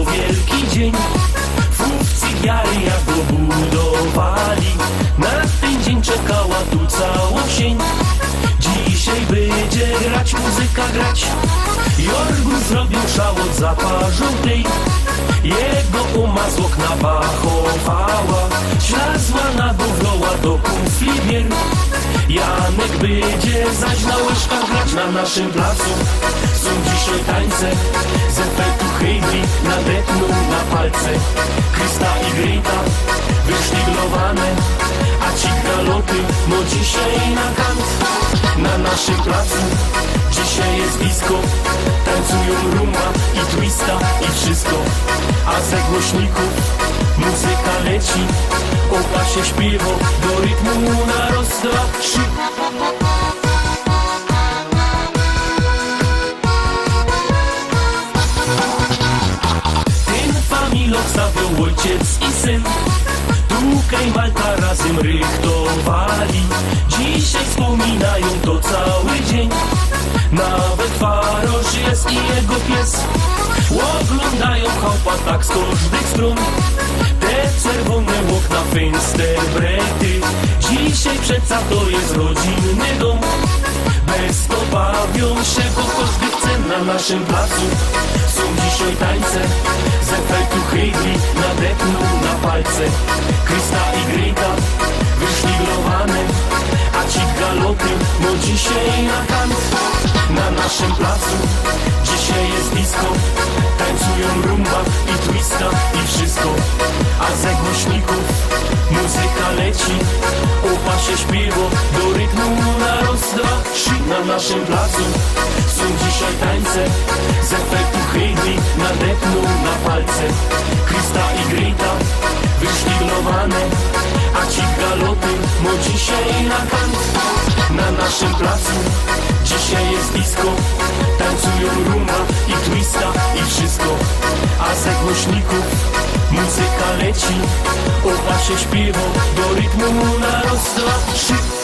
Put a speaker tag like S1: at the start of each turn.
S1: to wielki dzień. Chłopcy wiary jak go budowali, na ten dzień czekała tu cała sień. Dzisiaj będzie grać, muzyka grać, Jorgu zrobił szałot, zaparzą tej. Jego uma z okna wachowała, ślazła na gówloła do kufli bier. Janek będzie zaś na łyżkach grać na naszym placu. Są dzisiaj tańce, z efektu hejbli nadepną na palce. Krysta i Greta wyszliglowane, a ci galoty no dzisiaj na kant. Na naszym placu dzisiaj jest disco, tańcują rumba i twista i wszystko. A ze głośników muzyka leci, opa się śpiewa do rytmu na raz, dwa, trzy. Ten familok stawiał ojciec i syn, Tukaj Malta razem rychtowali. Dzisiaj wspominają to cały dzień, nawet Farosz jest i jego pies. Oglądają chłopa tak z każdych stron, te czerwone okna, fensterbrety. Dzisiaj przeca to jest rodzinny dom, bez to bawią się, bo każdy chce na naszym placu. Są dzisiaj tańce, z efektu hejbli nadepną na palce. Krysta i Greta wyszliglowane, a ci galoty no dzisiaj na kant. Na naszym placu dzisiaj jest disco, tańcują rumba i twista i wszystko. A ze głośników muzyka leci, opa się śpiewa do rytmu na raz, dwa, trzy. Na naszym placu są dzisiaj tańce, z efektu hejbli nadepną na palce. Krysta i Greta wyszliglowane, a ci galoty no dzisiaj na kant. Na naszym placu dzisiaj jest disco, tańcują rumba i twista i wszystko. A ze głośników muzyka leci, opa się śpiewa do rytmu na raz, dwa, trzy.